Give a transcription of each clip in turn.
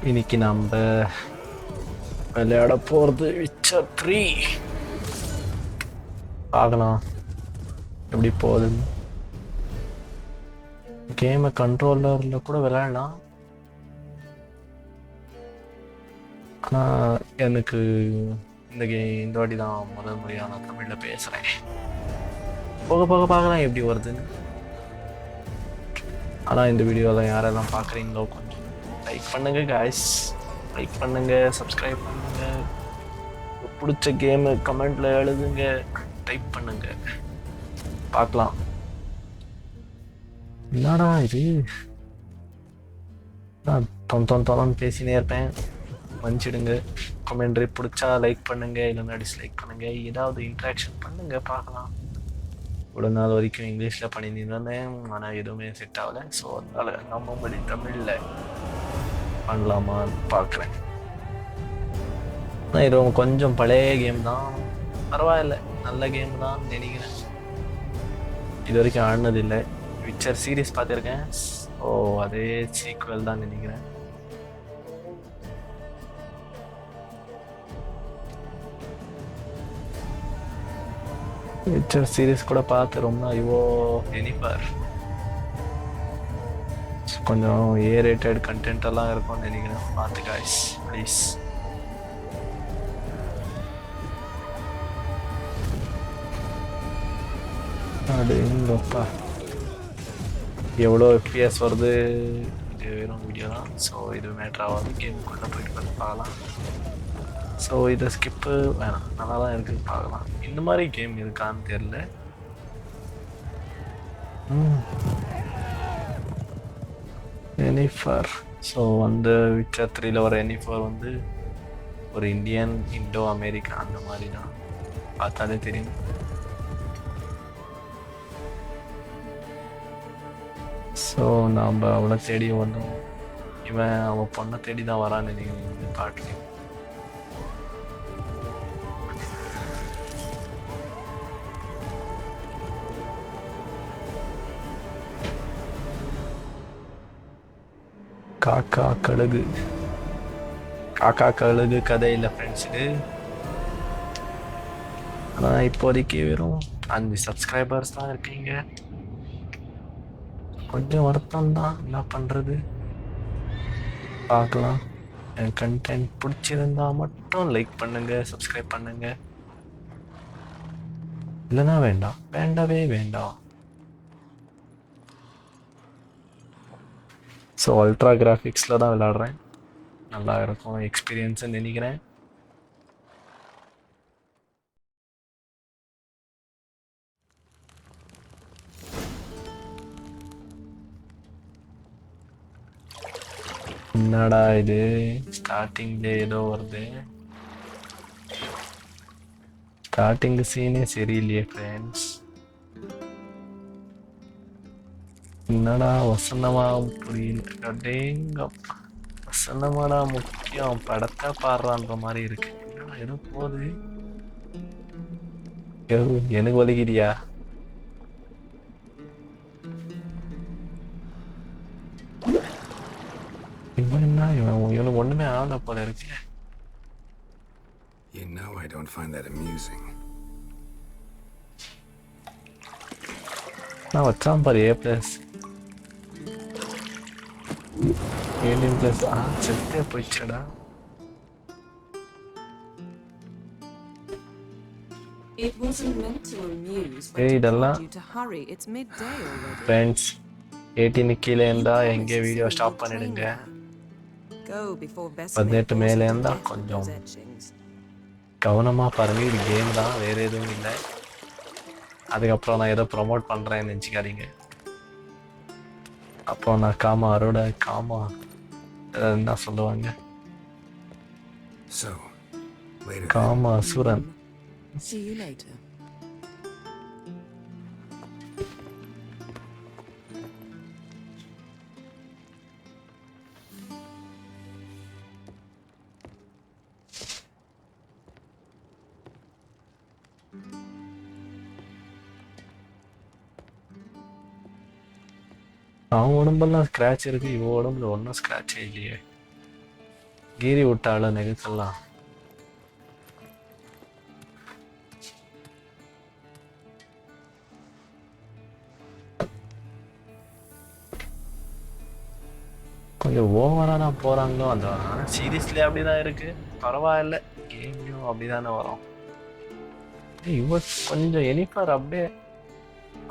இன்னைக்கு நம்ம விளையாட போகிறது விச்சர் 3. பார்க்கலாம் எப்படி போகுதுன்னு. கேமை கண்ட்ரோலரில் கூட விளையாடலாம். ஆனால் எனக்கு இந்த வாட்டி தான் முதல் முறையாக நான் தமிழில் பேசுகிறேன். போக போக பார்க்கலாம் எப்படி வருதுன்னு. ஆனால் இந்த வீடியோவில் யாரெல்லாம் பார்க்குறீங்களோ கொஞ்சம் லைக் பண்ணுங்க காய்ஸ். லைக் பண்ணுங்க, சப்ஸ்கிரைப் பண்ணுங்க, பிடிச்ச கேமு கமெண்ட்ல எழுதுங்க, டைப் பண்ணுங்க, பார்க்கலாம். என்னடா இது, நான் தொந்தொன்னு பேசினே இருப்பேன். மன்னிச்சிடுங்க. கமெண்ட்ரி பிடிச்சா லைக் பண்ணுங்க, இல்லைன்னா டிஸ்லைக் பண்ணுங்க, ஏதாவது இன்ட்ராக்ஷன் பண்ணுங்க, பார்க்கலாம். இவ்வளோ நாள் வரைக்கும் இங்கிலீஷில் பண்ணியிருந்தேன், ஆனால் எதுவுமே செட் ஆகலை. ஸோ அதனால நம்ம மொழி தமிழில் பண்ணலாமான்னு பார்க்குறேன். இது கொஞ்சம் பழைய கேம் தான், பரவாயில்ல, நல்ல கேம் தான் நினைக்கிறேன். இது வரைக்கும் ஆடினதில்லை. விச்சர் சீரீஸ் பார்த்துருக்கேன். ஓ, அதே சீக்வல் தான் நினைக்கிறேன். விச்சர் சீரீஸ் கூட பார்த்து ரொம்ப ஐயோ எனிஃபர் கொஞ்சம் ஏ-ரேட்டட் கண்டென்ட் எல்லாம் இருக்கும்னு நினைக்கிறேன். பார்த்து காய்ஸ் ப்ளீஸ். அப்படிங்கப்பா எவ்வளோ எஃப்பிஎஸ் வருது, இது வெறும் வீடியோ தான். ஸோ இது மேட்ரு ஆகாது, கேமுக்குள்ளே போயிட்டு பார்க்கலாம். ஸோ இதை ஸ்கிப்பு வேணாம், நல்லா தான் இருக்குது, பார்க்கலாம். இந்த மாதிரி கேம் இருக்கான்னு தெரியல. எனிஃபர். ஸோ வந்து விச்சர் 3ல வர எனிஃபர் வந்து ஒரு இந்தியன், இண்டோ அமெரிக்கா அந்த மாதிரி தான், பார்த்தாலே தெரியும். ஸோ நாம் அவளை தேடி வந்தோம், இவன் அவன் பொண்ணை தேடி தான் வரான்னு நினைக்கிறேன் இந்த பாட்டுலையும். காக்கா கழுகு, காக்கா கழுகு கதை இல்லை ஃப்ரெண்ட்ஸ் இது. ஆனால் இப்போதைக்கு வெறும் 5 சப்ஸ்கிரைபர்ஸ் தான் இருக்கீங்க. கொஞ்சம் வருத்தம் தான், என்ன பண்ணுறது, பார்க்கலாம். என் கண்டென்ட் பிடிச்சிருந்தா மட்டும் லைக் பண்ணுங்க, சப்ஸ்கிரைப் பண்ணுங்க, இல்லைன்னா வேண்டாம், வேண்டவே வேண்டாம். ஸோ அல்ட்ரா கிராஃபிக்ஸில் தான் விளையாடுறேன், நல்லா இருக்கும் எக்ஸ்பீரியன்ஸ்ன்னு நினைக்கிறேன். என்னடா இது, ஸ்டார்டிங்ல ஏதோ வருது. ஸ்டார்டிங் சீனே சரியில்லையே ஃப்ரெண்ட்ஸ். என்னடா வசனமா புரியல, அடேங்கப்பா, வசனமாடா முக்கியம், படத்தை பாடுறான்ற மாதிரி இருக்கு. என்னடா ஏதோ போகுது, எனக்கு வலிக்குதியா? இவன் என்ன, இவனுக்கு ஒண்ணுமே ஆகல போல இருக்கு. You know I don't find that amusing. நான் வச்சான் பாரு A+, A+. செத்தே போயிடுச்சடா. இதெல்லாம் ஃப்ரெண்ட்ஸ் 18 கீழே இருந்தா எங்கே வீடியோ ஸ்டாப் பண்ணிடுங்க. 18 மேலே இருந்தா கொஞ்சம் கவனமாக பாருங்க, இது கேம் தான், வேறு எதுவும் இல்லை. அதுக்கப்புறம் நான் ஏதோ ப்ரொமோட் பண்ணுறேன்னு நினச்சிக்காதீங்க. அப்புறம் நான் காமாரோட என்ன சொல்லுவாங்க, gamma Asuran. See you later. அவன் உடம்பெல்லாம் ஸ்க்ராட்ச் இருக்கு, இவன் உடம்புல ஒன்றும் ஸ்க்ராட்சே இல்லையே. கீரி விட்டாலும் நெகுக்கலாம். கொஞ்சம் ஓவரா தான் போறாங்களோ அந்த. ஆனால் சீரீஸ்லேயே அப்படிதான் இருக்கு. பரவாயில்ல, கேம்லையும் அப்படிதானே வரும். இவ கொஞ்சம் எனிஃபர் அப்படியே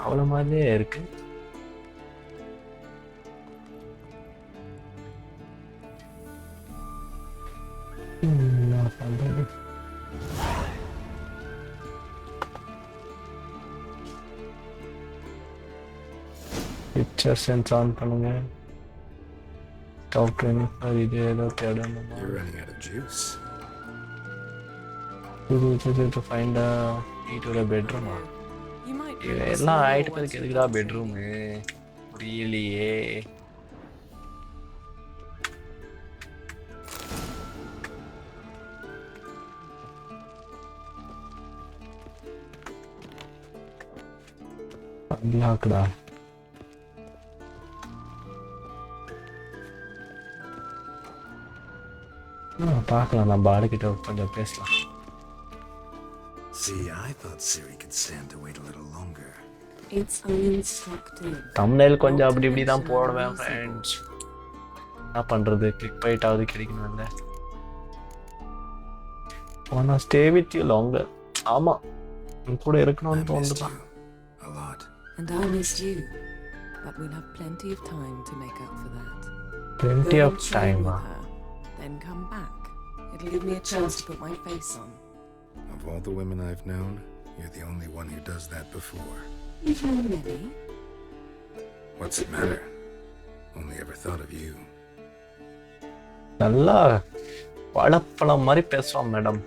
அவ்வளோ மாதிரியே இருக்கு. என்ன பண்றது? பிக்சர் சென்ஸ் ஆன் பண்ணுங்க. டாப் இது ஏதோ தேடணும். You're running out of juice. to find a key to the bedroom. You might be எல்லாம் ஆயிட்டு பிறகு எதுக்குடா பெட்ரூமு? புரியலையே. அன்லாக்டா. பார்க்கலாம், நம்ம ஆளுக்கிட்ட கொஞ்சம் பேசலாம். See, I thought Siri could stand to wait a little longer. It's uninstructed. thumbnail கொஞ்சம் அப்படி இப்படி தான் போடுவேன் ஃப்ரெண்ட்ஸ். என்ன பண்றது, click பைட்டாவது கிடைக்கணும்ல. wanna stay with you longer. ஆமா, உன் கூட இருக்கணும்னு தோணுதுதான். A lot. And I missed you. But we'll have plenty of time to make up for that. plenty Go of and train time. with her, then come back. It'll give me a chance to put my face on. Of all the women I've known, you're the only one who does that before. You've known many. What's it matter? Only ever thought of you. நல்லா வாழைப்பழம் மாதிரி பேசுவான் madam.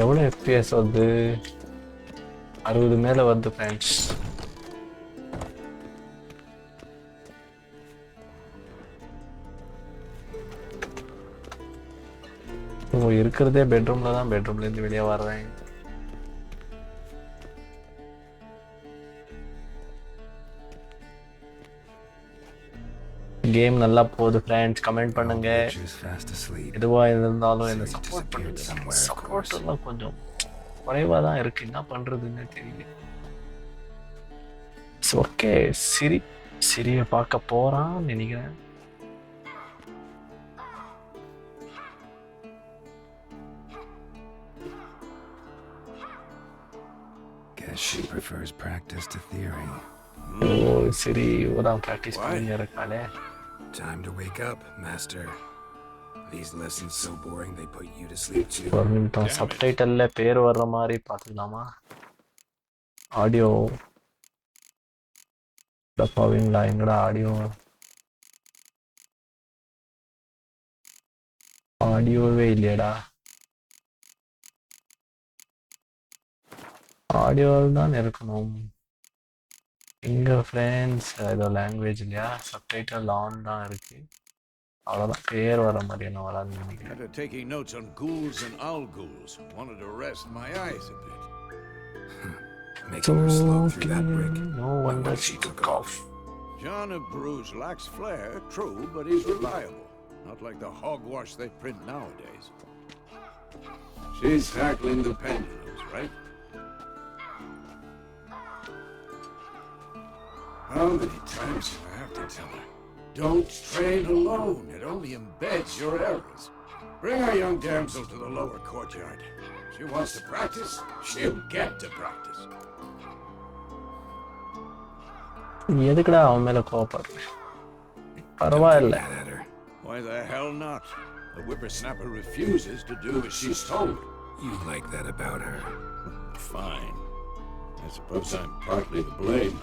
எவ்வளோ FPS வருது? 60 மேலே வருது friends. இருக்கிறதே பெட்ரூம்ல தான். பெட்ரூம்லேருந்து வெளியே வர்றேன். கேம் நல்லா போகுது ஃப்ரெண்ட்ஸ். கமெண்ட் பண்ணுங்க. She's fast asleep. எதுவா இருந்தாலும் என்ன சப்போர்ட் பண்ணுங்க. சப்போர்ட் எல்லாம் கொஞ்சம் குறைவா தான் இருக்கு. என்ன பண்றதுன்னு தெரியல. ஓகே, சிரியை பார்க்க போறான்னு நினைக்கிறேன். Guess she prefers practice to theory. ஓ, சரி, இவதான் ப்ராக்டிஸ் பண்ணி இருக்காளே. Time to wake up, master. These lessons so boring they put you to sleep too. ஒரு நிமிஷம், சப்டைட்டில்ல பேர் வர்ற மாதிரி பார்த்துக்கலாமா? ஆடியோ தப்பாவீங்களா? எங்கடா ஆடியோ? ஆடியோவே இல்லையடா. ஆடியோவில் தான் இருக்கணும். எங்க ஃப்ரெண்ட்ஸ் ஏதோ லாங்குவேஜ் இல்லையா? சப்டைட்டில் ஆன் தான் இருக்கு. அவ்வளோதான், பேர் வர மாதிரி என்ன வராதுன்னு நினைக்கிறேன். After taking notes on ghouls and owl ghouls, wanted to rest my eyes a bit. Making her slow through that brick. No wonder she took off. John of Bruges lacks flair, true, but he's reliable. Not like the hogwash they print nowadays. She's tackling the pendulums, right? How many times do I have to tell her? Don't train alone. It only embeds your errors. Bring our young damsel to the lower courtyard. She wants to practice, she'll get to practice. எதுக்குடா அவன் மேல கோவப்படுற? பரவாயில்ல. Get at her. Why the hell not? The whippersnapper refuses to do as she's told. You like that about her. Fine. I suppose I'm partly to blame.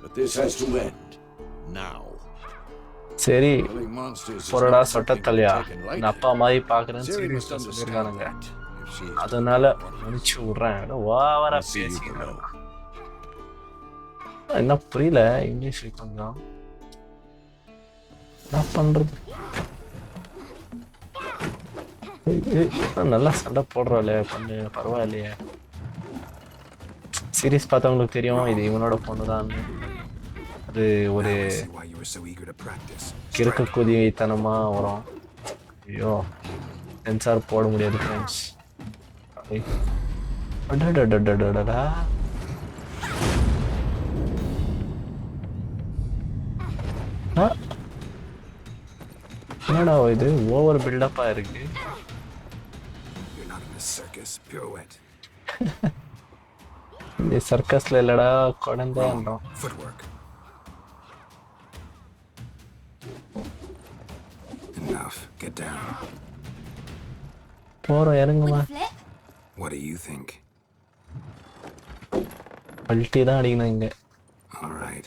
But this has to end. Now. சரி, Killing monsters is பொறடா not சொட்ட something தலையா, taken lightly. என் அப்பா மாதிரி பார்க்குறேன்னு Siri must சீரியஸாக understand சொல்லியிருக்கானுங்க. that. If she is அதனால மன்னிச்சு விட்றேன். ஓவரா I'll see you பேசிக்கிறேன். below. என்ன புரியல இங்கிலீஷ் கொஞ்சம். என்ன பண்றது? நல்லா சண்டை போடுறாளே, பண்ணு பரவாயில்லையே. சீரிஸ் பார்த்தவங்களுக்கு தெரியும் இது இவனோட பொண்ணு தான். அது ஒரு Now I see why you were so eager to practice. கிறுக்கு குதித்தனமாக வரும். ஐயோ சென்சார் போட முடியாது ஃப்ரெண்ட்ஸ். அடடடடடடா என்னடா இது ஓவர் பில்டப்பா இருக்கு. You're not in a circus. Pirouette. இந்த சர்க்கஸ்ல இல்லடா குழந்தைன்றோம். Footwork. Enough. Get down. போறோம் இறங்குமா. What do you think? பல்ட்டி தான் அடிக்கணும் இங்க. All right.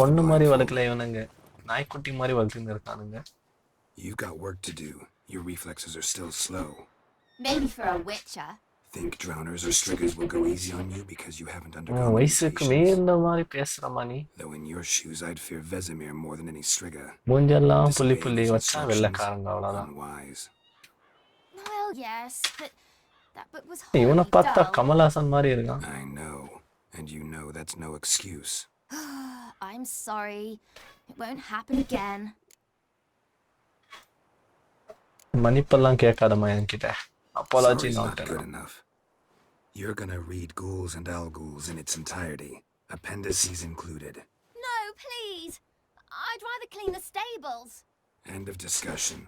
பொண்ணு மாதிரி வளர்க்கல இவனுங்க, நாய்க்குட்டி மாதிரி வளர்த்துன்னு இருக்கானுங்க. You've got work to do. Your reflexes are still slow. Maybe for a witcher. Think drowners or striggers will go easy on you because you haven't undergone வயசுக்கு mutations? மீறின மாதிரி பேசுறமா நீ. Though in your shoes, I'd fear Vesemir more than any strigger. மூஞ்செல்லாம் புள்ளி புள்ளி Disobeying his வச்சா instructions, வெள்ளைக்காரங்க அவ்வளோதான். unwise. Well, yes, but that book was இவனை horribly பார்த்தா dull. கமல்ஹாசன் மாதிரி இருக்கான். I know, and you know that's no excuse. I'm sorry. It won't happen again. மன்னிப்பெல்லாம் கேட்காதம்மா என்கிட்ட. அப்பாலாஜி Sorry's not not good enough. You're gonna read Ghouls and Alghouls in its entirety, appendices included. No, please. I'd rather clean the stables. End of discussion.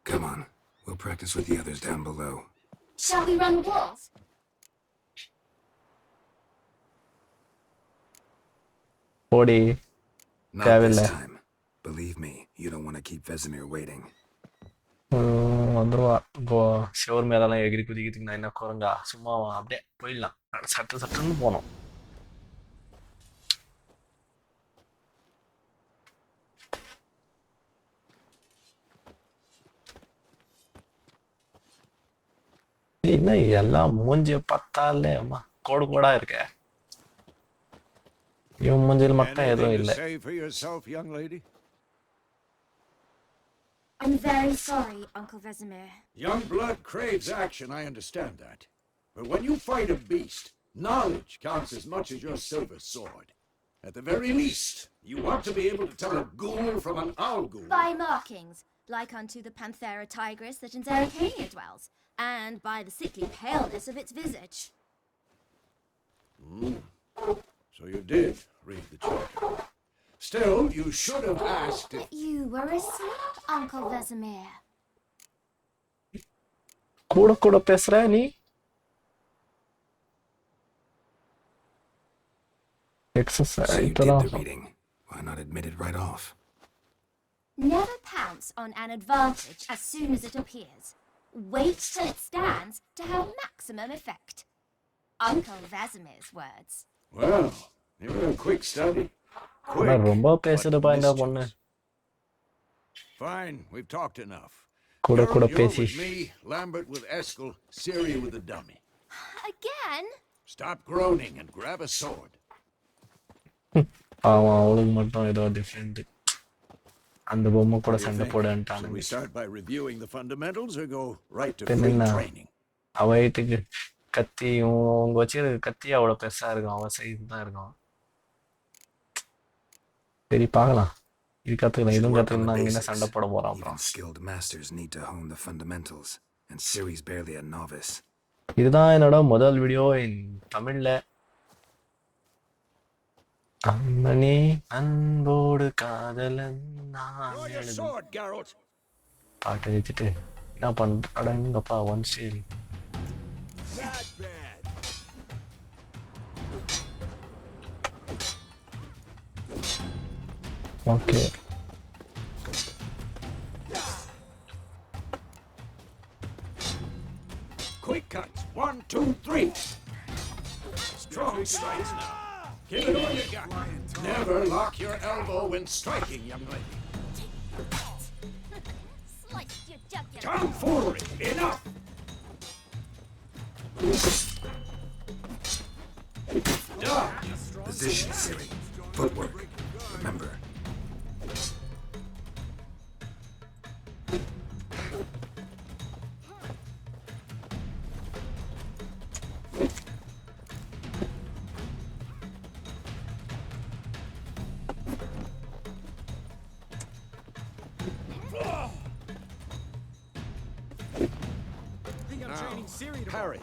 Come on, we'll practice with the others down below. Shall we run the walls? ஓடி Not தேவையில்ல. this time. Believe me, you don't want to keep Vesemir waiting. வந்துருவா. இப்போ sure மேலெல்லாம் எகிரி குதிக்கிறதுக்கு நான் என்ன குரங்கா? சும்மா அப்படியே போயிடலாம். சட்டு சட்டுன்னு போனோம். என்ன எல்லாம் மூஞ்சிய பார்த்தாலே அம்மா கோடு கோடா இருக்க. இவன் மூஞ்சியில் மட்டும் எதுவும் Anything இல்லை. to say for yourself, young lady? I'm very sorry, Uncle Vesemir. Young blood craves action, I understand that. But when you fight a beast, knowledge counts as much as your silver sword. At the very least, you want to be able to tell a ghoul from an owl-ghoul. By markings, like unto the Panthera tigris that in Zerrikania dwells, and by the sickly paleness of its visage. So you did read the charter. Still, you should have asked if... But you were asleep, Uncle Vesemir. கூட கூட பேசுற நீ. Exercise So you did இப்பதான் the reading. Why not admit it right off? Never pounce on an advantage as soon as it appears. Wait till it stands to have maximum effect. Uncle Vesemir's words. Well, you were a quick study. ஆனா Quick. ரொம்ப பேசுதுப்பா இந்த mischievous. பொண்ணு. Fine, we've talked enough. கூட கூட You're பேசி. with me, Lambert with Eskel, Siri with the dummy. Again? Stop groaning and grab a sword. அவன் அவளுக்கு மட்டும் ஏதோ டிஃப்ரெண்ட். அந்த பொம்மை கூட What do you சண்டை think? போடுன்ட்டானுங்க. Should we start by reviewing the fundamentals or go right to Then free என்ன? training? அவ வயிற்றுக்கு கத்தி அவங்க வச்சிருக்க கத்தி அவ்வளோ பெருசா இருக்கும். அவன் சைஸ் தான் இருக்கும். சரி பார்க்கலாம். இது கற்றுக்கலாம் Should இதுவும் work on the கற்றுக்கலாம். என்ன basics. சண்டை போட போகிறான் Even அப்புறம். skilled masters need to hone the fundamentals, and Ciri's barely a novice. இதுதான் என்னோட முதல் வீடியோ இன் தமிழில். அம்மனே அன்போடு காதலன் நான் Draw your எழுதும் sword, Geralt. பாட்டை வச்சுட்டு என்ன பண்ணுறடங்கப்பா one still. That bad. Okay Quick cuts. 1, 2, 3. Strong strikes now. Give it all you got. Never lock your elbow when striking, young lady. Slice your jugular. Tomfoolery. Enough. Done. Position, Ciri. Footwork. Remember. Parrying.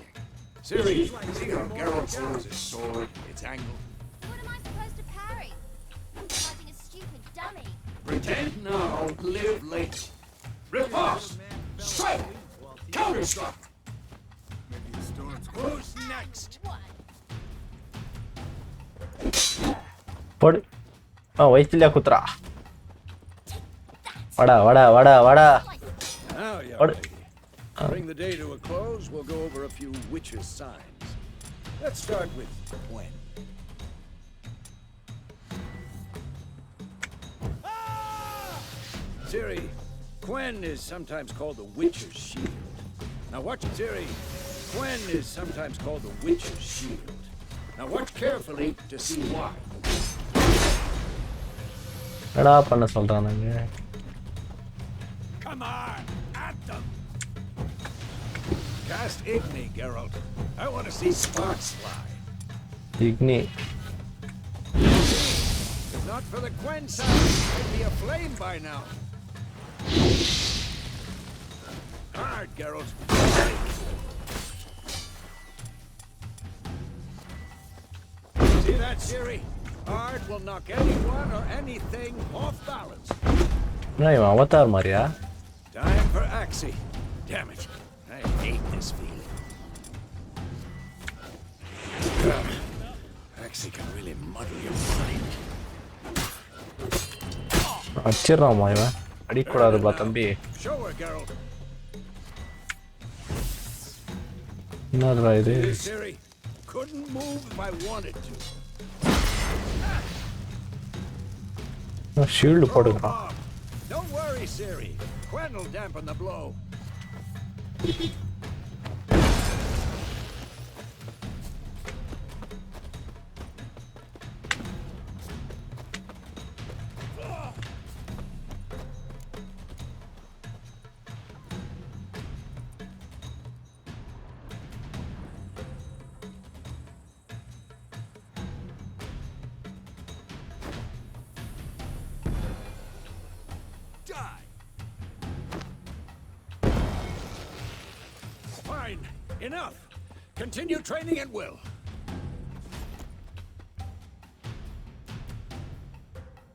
Ciri, see how Geralt pulls his sword, its angle? What am I supposed to parry? I'm fighting a stupid dummy. Pretend now, live late. Riposte! Strike! Counterstruck! Who's next? போடு வயிற்றுலையா குத்துறா வாடா வாடா வாடா வாடா Now, young What? lady, to bring the day to a close, we'll go over a few witches' signs. Let's start with Gwen. Ciri, Gwen is sometimes called the Witcher's Shield. Now watch it, Ciri. Gwen is sometimes called the Witcher's Shield. Now watch carefully to see why. என்னடா பண்ண சொல்றானுங்க Come on, at them! Cast Igni, Geralt. I want to see sparks fly. இக்னி If not for the Gwen sound, I'd be aflame by now. Hard, Geralt. See that, Ciri? Hard will knock anyone or anything off balance. என்ன இவன் Avatar மாதிரியா Time for Axie. Damn it. I hate this feeling. Axie can really muddle your mind. அடிச்சிடறாமா இவன் அடிக்கூடாதுப்பா தம்பி Show her, Geralt. என்னதுடா இது Ciri, couldn't move if I wanted to. Shield Throw a போட்டுக்கிறான் bomb. Don't worry, Ciri. Gwen will dampen the blow. Die. Fine. Enough. Continue training at will.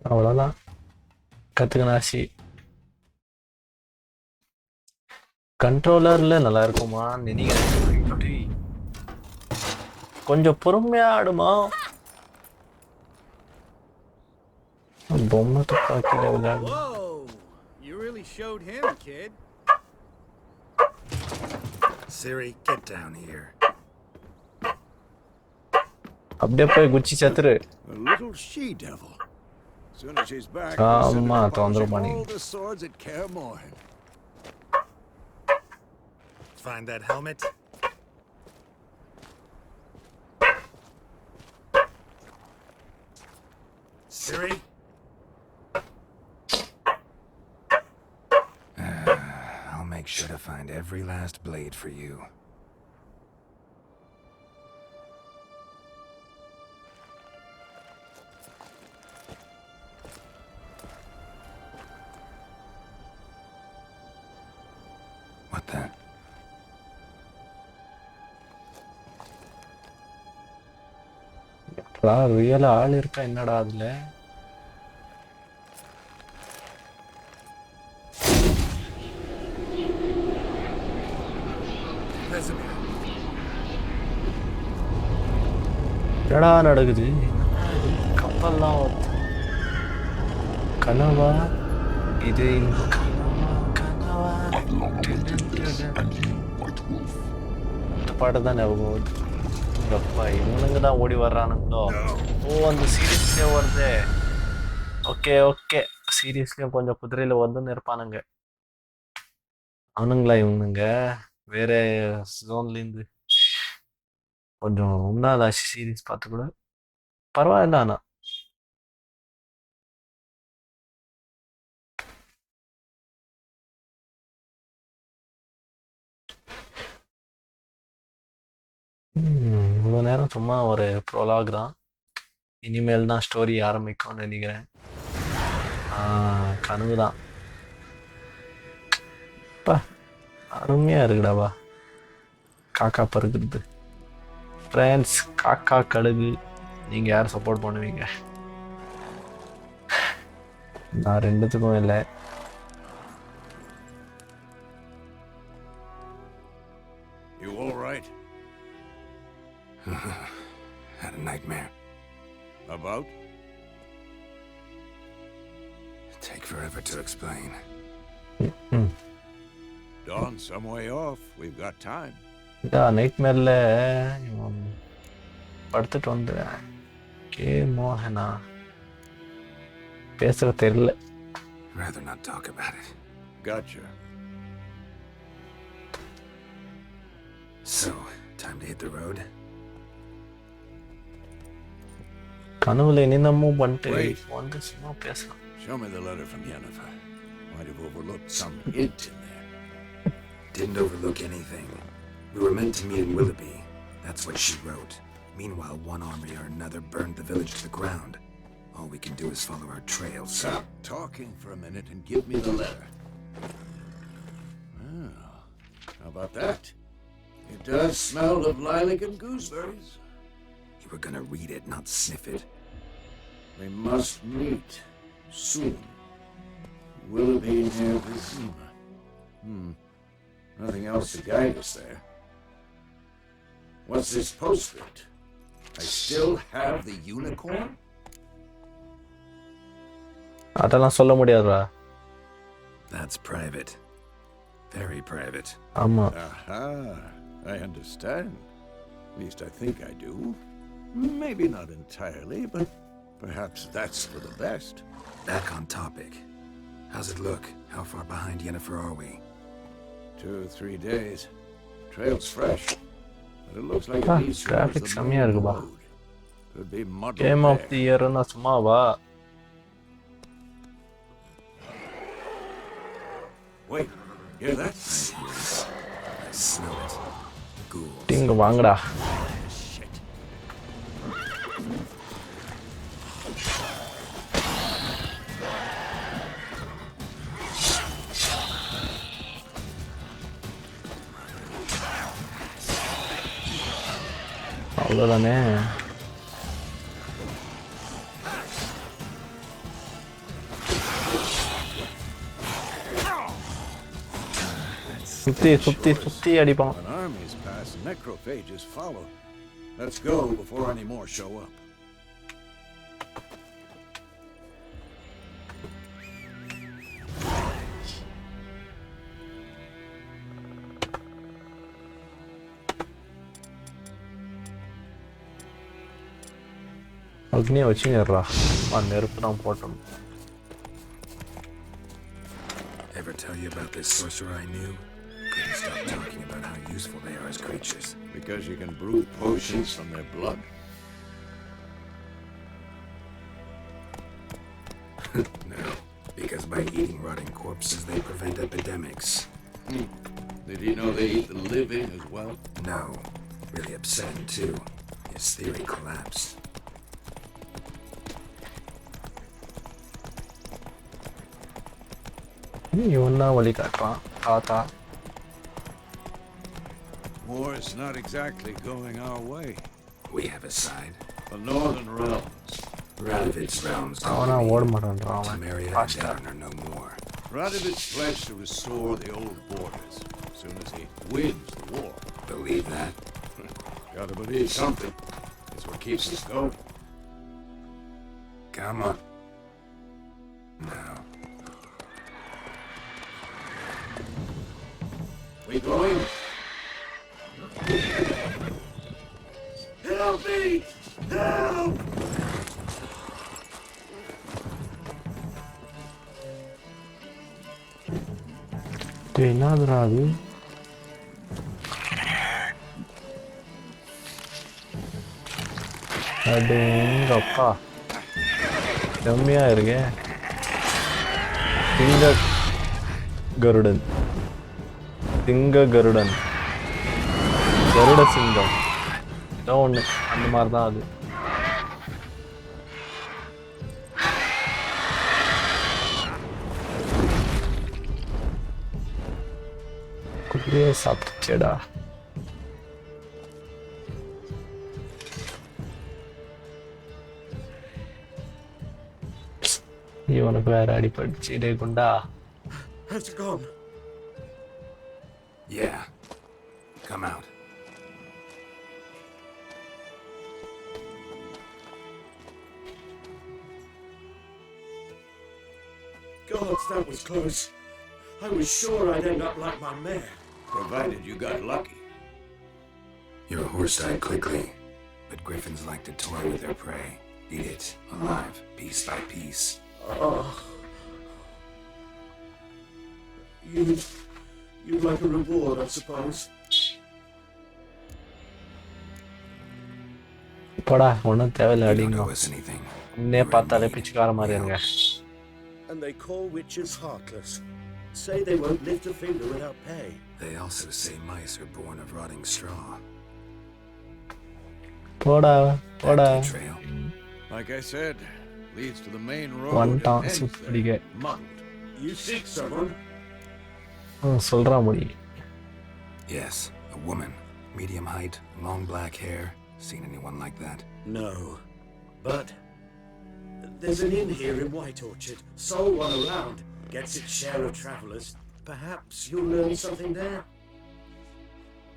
அவ்வளோதான் கற்றுக்கணாச்சு கண்ட்ரோலரில் நல்லா இருக்குமா நினைக்கிறேன் கொஞ்சம் பொறுமையா ஆடுமா பொம்மை துப்பாக்கியில் விளையாடு Whoa! You really showed him, kid. Ciri, get down here. அப்படியே போய் குச்சி சத்துரு A little she-devil. Soon as she's back, ஆமா, we'll தொந்தரவு polish பண்ணி. all the swords at Kaer Morhen. Find that helmet? Ciri? I'll make sure to find every last blade for you. What the? ரியலா ஆள் இருக்கா என்னடா அதுல என்னடா நடக்குது கப்பல்லாம் வருது. கனவா இது கனவா இந்த பாட்டு தான் ஞாபகம் வருது அப்பா இவனுங்க தான் ஓடி வர்றானுங்களோ ஓ அந்த சீரியஸ்லயே வருது ஓகே ஓகே சீரியஸ்லயும் கொஞ்சம் குதிரையில வந்துன்னு இருப்பானுங்க அவனுங்களா இவனுங்க வேற ஜோன்லேருந்து கொஞ்சம் முன்னாள் ஆச்சு சீரியஸ் பார்த்து கூட பரவாயில்ல ஆனா இவ்வளோ நேரம் சும்மா ஒரு ப்ரோலாக் தான் இனிமேல் தான் ஸ்டோரி ஆரம்பிக்கும்னு நினைக்கிறேன் கனவு தான் அருமையாக இருக்குடாப்பா காக்கா பறக்குது. ஃப்ரெண்ட்ஸ், காக்கா கழுகு, நீங்கள் யார் சப்போர்ட் பண்ணுவீங்க? நான் ரெண்டுத்துக்கும் இல்லை. You all right? Had a nightmare. About? Take forever to explain. Dawn some way off. We've got time. நைட்மேரில் படுத்துட்டு வந்து கே மோகனா பேசுகிற தெரியல. Rather not talk about it. Gotcha. So, time to hit the road? கனவுல என்னென்னமோ பண்ணிட்டு Wait. வந்து சும்மா பேசலாம். Show me the letter from Yennefer. Might have overlooked some hint in there. Didn't overlook anything. We were meant to meet in Willoughby. That's what she wrote. Meanwhile, one army or another burned the village to the ground. All we can do is follow our trails. Stop talking for a minute and give me the letter. Well, how about that? It does smell of lilac and gooseberries. You were gonna read it, not sniff it. We must meet soon. Willoughby near Vizima. Nothing else to guide us there. What's this postscript? I still have the unicorn? அதெல்லாம் சொல்ல முடியாதுடா. That's private. Very private. ஆமாம். Aha, I understand. At least I think I do. Maybe not entirely, but perhaps that's for the best. Back on topic. How's it look? How far behind Yennefer are we? 2 or 3 days. Trail's fresh, but it looks like Ah, it leads traffic towards the செமையா main இருக்குப்பா. road. Could be muddled game of the there. இயர்னா சும்மாவா? Wait, hear that? I smell it. Ghouls. இங்க வாங்கடா. Shit. அவ்வளோதானே. சுத்தி சுத்தி சுத்தி அடிப்பான். When armies pass, necrophages follow. Let's go before any more show up. அக்னியை வச்சுங்கறா. நெருப்பு தான் போட்டோம். Ever tell you about this sorcerer I knew? Couldn't stop talking about how useful they are as creatures. Because you can brew potions from their blood. No, because by eating rotting corpses they prevent epidemics. Did he know they eat the living as well? No, really upset him too. His theory collapsed. இவன் தான் வழி காட்டுறான். தாத்தா. War's not exactly going our way. We have a side. The northern realms. Radovid's realms அவனா call ஓட me. மாட்டான்றான் அவன். Temeria and ஃபாஸ்டா. Darren are no more. Radovid pledged to restore the old borders as soon as he wins the war. Believe that? Gotta believe something. It's what keeps us going. Come on. No. We going? Help me! Help! என்னதுடா அது? அடேங்கப்பா, செம்மையா இருக்கே. கருடன், சிங்க கருடன், கருட சிங்கம், ஏதோ ஒன்று அந்த மாதிரி தான் அது. குதிரையை சாப்பிட்டுச்சேடா. இவனுக்கு வேற அடிபடிச்சு டே குண்டா. Has it gone? Yeah. Come out. Gods, that was close. I was sure I'd end up like my mare. Provided you got lucky. Your horse died quickly, but griffins like to toy with their prey. Eat it alive, piece by piece. Oh. You'd like a reward, I suppose. போடா ஒன்றும் தேவையில்லை You don't அடிங்க. owe us anything. இன்னே பார்த்தாலே பிச்சுக்கார மாதிரி இருங்க. And they call witches heartless. Say they won't lift a finger without pay. They also say mice are born of rotting straw. போடா போடா. Back to the trail. Like I said, leads to the main road. வந்துட்டான் and ends சுப்பிடிக்க. there. Mugged. You seek someone? சொல்றா முடி. Yes, a woman. Medium height, long black hair. Seen anyone like that? No. But there's an inn here in White Orchard. Sole one around. Gets its share of travelers. Perhaps you'll learn something there.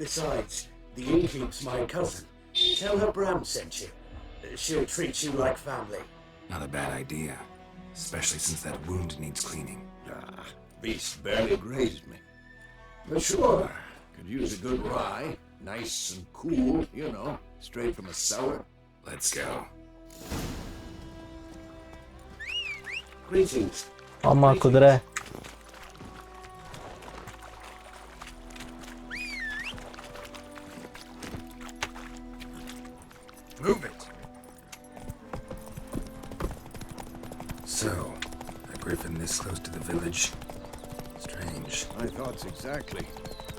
Besides, the innkeep's my cousin. Tell her Bram sent you. She'll treat you like family. Not a bad idea. Especially since that wound needs cleaning. Beast barely grazed me. But sure, could use a good rye. Nice and cool, you know, straight from a cellar. Let's go. Greetings. ஆமா குதிரை. Move it! So, a griffin this close to the village? Strange. My thoughts exactly.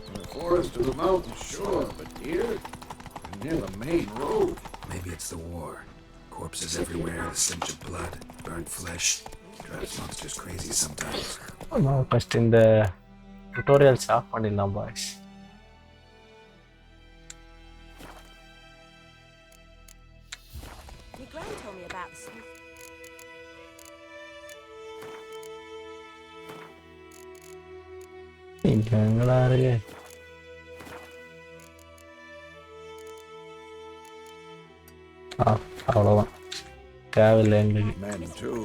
In the forest or the mountains, sure, but here, near the main road. Maybe it's the war. Corpses everywhere, the stench of blood, burnt flesh. Drives monsters crazy sometimes. ஆமா first இந்த tutorial start பண்ணிடலாம் boys. Your gran told me about the smith. இங்க எங்கடா இருக்கு? அவ்வளோதான் தேவையில்லை எங்களுக்கு. Men too.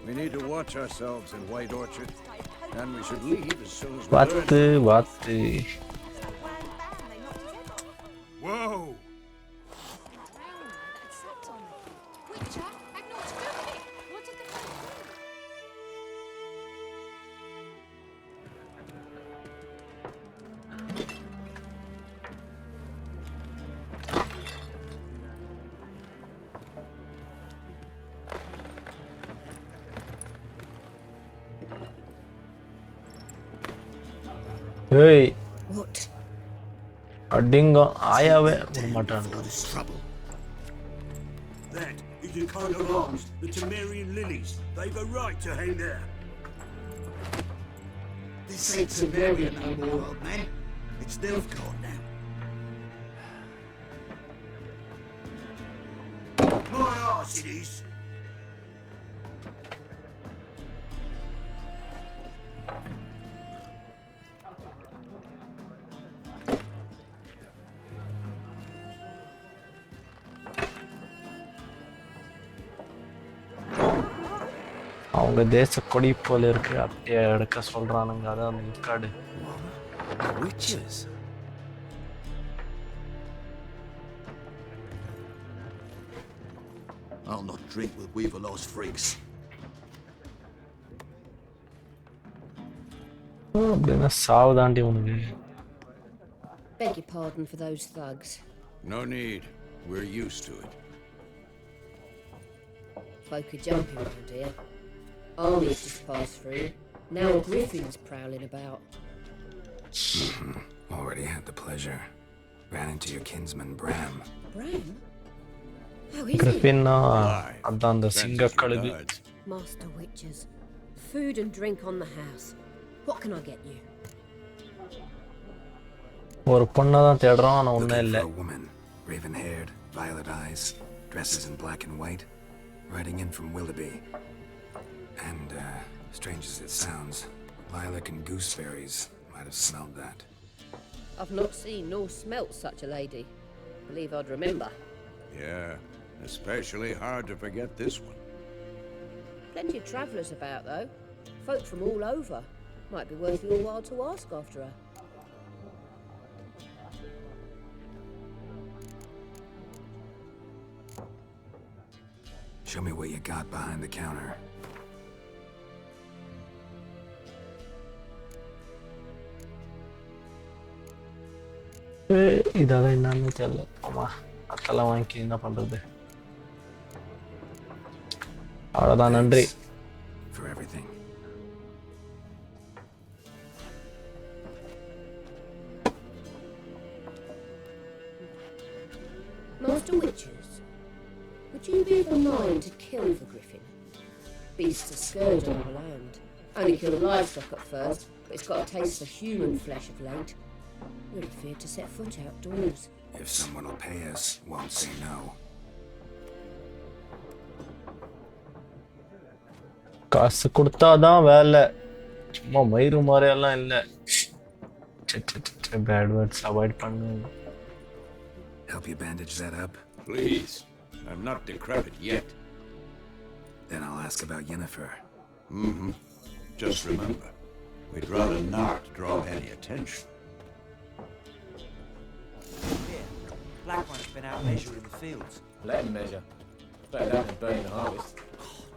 We need to watch ourselves in White Orchard, and we should leave as soon as we வாத்து learn. வாத்து. Whoa! ஏய் What? அடிங்க ஆயாவே விட மாட்டான்றான். This trouble. That is the kind of arms the Temerian lilies. They've a right to hang there. This ain't Temerian no more, old man. It's Nilfgaard now. My arse it is. அவங்க தேச கொடி போல இருக்கு அப்படியே எடுக்க சொல்றானுங்க. அதான் அந்த முக்காடு. Witches! I'll not drink with Weaverlaw's freaks. அப்படின்னா சாவுதாண்டி உனக்கு. Beg your pardon for those thugs. No need. We're used to it. Folk are jumping around here. Armies just passed through. Now a griffin's prowling about. Already had the pleasure. Ran into your kinsman, Bram. Bram? How is it? கிரிஃபின்னா Aye. அதான் அந்த Sends சிங்க his கழுகு. regards. Master Witches. Food and drink on the house. What can I get you? ஒரு பொண்ணை தான் தேடுறோம் ஆனா ஒன்றும் Looking இல்லை. for a woman. Raven-haired, violet eyes, dresses in black and white. Riding in from Willoughby. And, strange as it sounds, lilac and gooseberries might have smelled that. I've not seen nor smelt such a lady. Believe I'd remember. Yeah, especially hard to forget this one. Plenty of travellers about, though. Folk from all over. Might be worth your while to ask after her. Show me what you got behind the counter. இதெல்லாம் என்னன்னு தெரியல. ஆமா அதெல்லாம் வாங்கி என்ன பண்றது? அவ்வளோதான், நன்றி. For everything. Master Witches, would you be of a mind to kill the griffin? Beasts are scared on the land. Only kill livestock at first, but it's got a taste for human flesh of late. Really feared to set foot outdoors. If someone will pay us, won't say no. காசு கொடுத்தாதான் வேலை, சும்மா மயிறு மாதிரியெல்லாம் இல்லை. Bad words avoid பண்ணு. Help you bandage that up? Please, I'm not decrepit yet. Then I'll ask about Yennefer. Mm-hmm. Just remember, we'd rather not draw any attention. Here, Black One's been out measuring the fields. Let him measure. Better that than burning the harvest.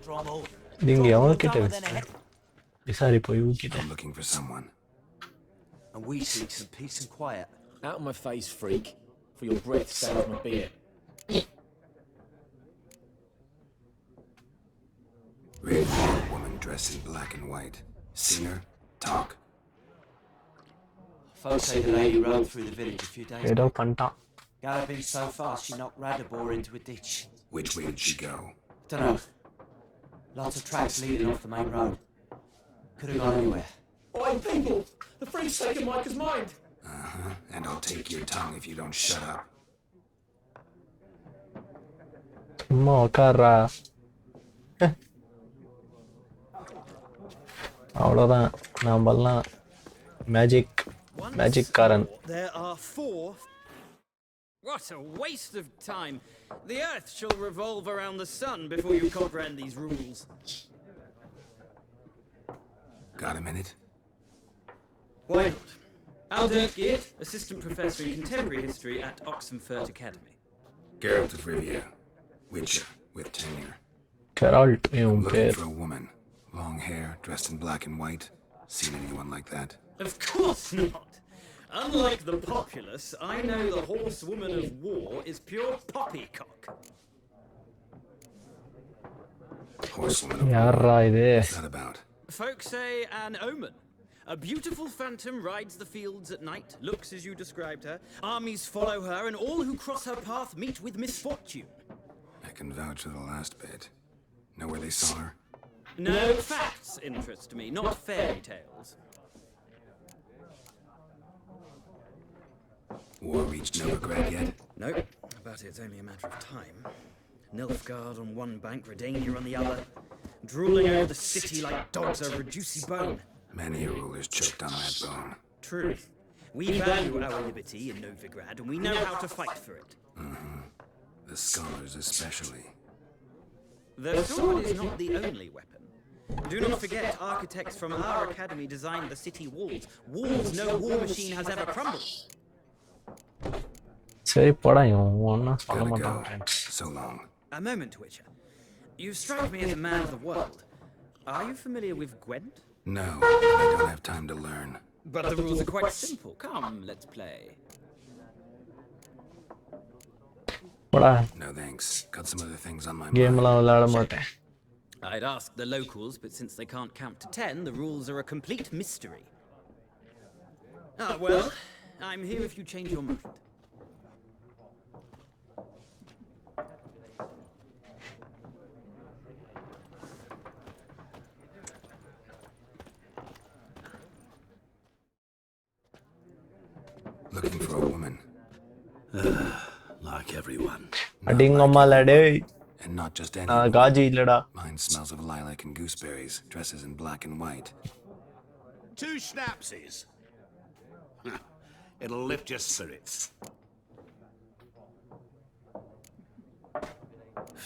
Draw them all. நீங்க எவன்கிட்ட விசாரி போய் ஊக்கிட்ட. I'm looking for someone. And we seek some peace and quiet. Out of my face, freak. For your breath stains my beard. Red woman dressed in black and white. Seen her? Talk. Folks say the lady rode through the village a few days ஏதோ ago. பண்ணிட்டான். Galloping so fast she knocked Radabor into a ditch. Which way did she go? Dunno. Lots of tracks leading off the main road. Could have gone anywhere. Oi, people! The freak's taken Micah's mind! Uh-huh. And I'll take your tongue if you don't shut up. சும்மா உக்காரா. அவ்வளோதான், நாமெல்லாம் magic காரன். There are 4. What a waste of time. The Earth shall revolve around the sun before you comprehend these rules. Got a minute? Why not? Aldert Geert, Assistant Professor in Contemporary History at Oxenfurt Academy. Geralt of Rivia. Witcher with tenure. Geralt இவன் Looking பேர். for a woman. Long hair, dressed in black and white. Seen anyone like that? Of course not. Unlike the populace, I know the horsewoman of war is pure poppycock. Horsewoman of war. யாரா இது? What's that about? Folks say an omen. A beautiful phantom rides the fields at night, looks as you described her. Armies follow her, and all who cross her path meet with misfortune. I can vouch for the last bit. Know where they saw her? No, facts interest me, not fairy tales. War reached Novigrad yet? Nope, but it's only a matter of time. Nilfgaard on one bank, Redania on the other, drooling over the city like dogs over a juicy bone. Many a ruler's choked on that bone. Truth. We value our liberty in Novigrad, and we know how to fight for it. Mm-hmm. The scholars especially. The sword is not the only weapon. Do not forget, architects from our academy designed the city walls. Walls no war machine has ever crumbled. சரி போடா, இவன் ஒன்றும் சொல்ல Gotta go. மாட்டான். So long. A moment, Witcher. You strike me as a man of the world. Are you familiar with Gwent? No, I don't have time to learn. But the rules are quite simple. Come, let's play. போடா, No thanks. Got some other things on my mind. கேம்லாம் விளையாட மாட்டேன். I'd ask the locals, but since they can't count to 10, the rules are a complete mystery. Ah, well, I'm here if you change your mind. Looking for a woman. Like everyone. அடிங்கம்மால டேய். And not just any. காஜி இல்லடா. Mine smells of lilac and gooseberries, dresses in black and white. 2 schnapsies. It'll lift your spirits.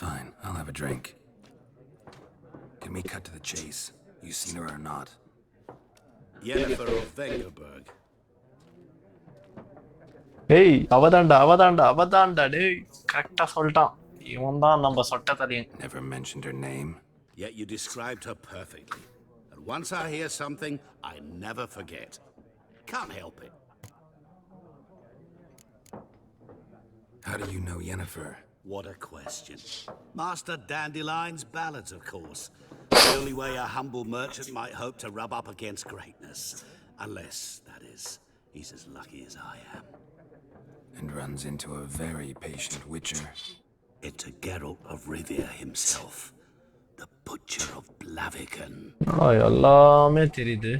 Fine, I'll have a drink. Can we cut to the chase? You seen her or not? Yennefer of Vengerberg. ஏய் அவதாண்டா டேய் கரெக்டா சொல்லிட்டான். இவன் தான் நம்ம சொட்ட தலியன். Never mentioned her name. Yet you described her perfectly. And once I hear something, I never forget. Can't help it. How do you know Yennefer? What a question. Master Dandelion's ballads, of course. The only way a humble merchant might hope to rub up against greatness. Unless, that is, he's as lucky as I am. And runs into a very patient witcher. It's a Geralt of Rivia himself. The Butcher of Blaviken. எல்லாமே தெரியுது.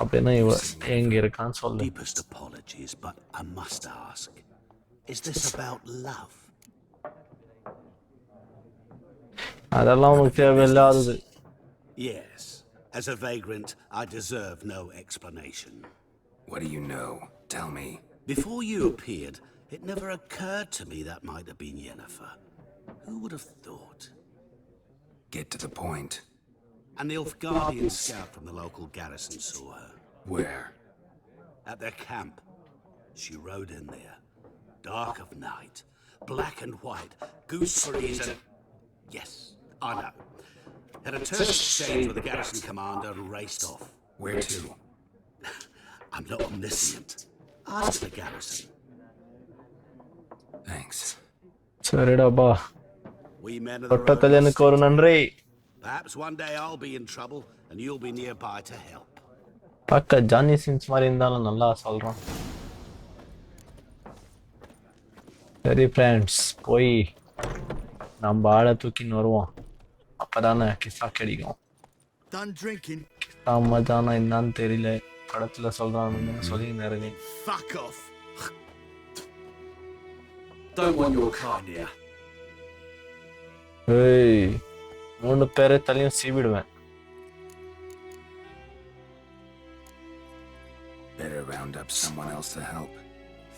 அப்படின்னா இவ எங்க இருக்கான்னு சொல்லு. Deepest apologies, but I must ask. Is this about love? அதெல்லாம் உனக்கு தேவையில்லாதது. Yes. As a vagrant, I deserve no explanation. What do you know? Tell me. Before you appeared, it never occurred to me that might have been Yennefer. Who would have thought? Get to the point. An Nilfgaardian scout from the local garrison saw her. Where? At their camp. She rode in there. Dark of night. Black and white. Gooseberries and... Yes, I know. Had a turn exchange with the garrison commander and raced off. Where to? I'm not omniscient. Ask the garrison. Thanks. சரிடா பா. We men of the சொட்ட road தலியனுக்கு ஒரு நன்றி. Perhaps one day I'll be in trouble and you'll be nearby to help. பார்க்க Johnny Sins மாதிரி இருந்தாலும் நல்லா சொல்றான். சரி ஃப்ரெண்ட்ஸ், போய் நம்ம ஆளை தூக்கின்னு வருவோம். அப்பதானே கிஸ்ஸா கிடைக்கும். Done drinking? கிஸ்ஸா மஜானா என்னன்னு தெரியல. படத்துல சொல்றான்னு சொல்லி நிறைய. Fuck off. Don't want your kind here. ஏய், 3 பேரை தலையும் சீவிடுவேன். Better round up someone else to help.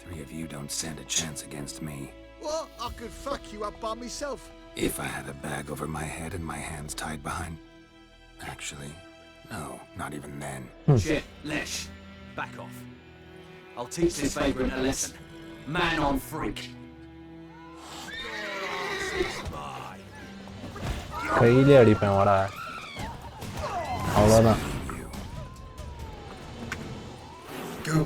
3 of you don't stand a chance against me. What? I could fuck you up by myself. If I had a bag over my head and my hands tied behind... Actually, no, not even then. Shit, Lesh. Back off. I'll teach this vagrant a lesson. Man on freak. கையிலே அடிப்பேன் வாடா. அவ்வளோதான். Go.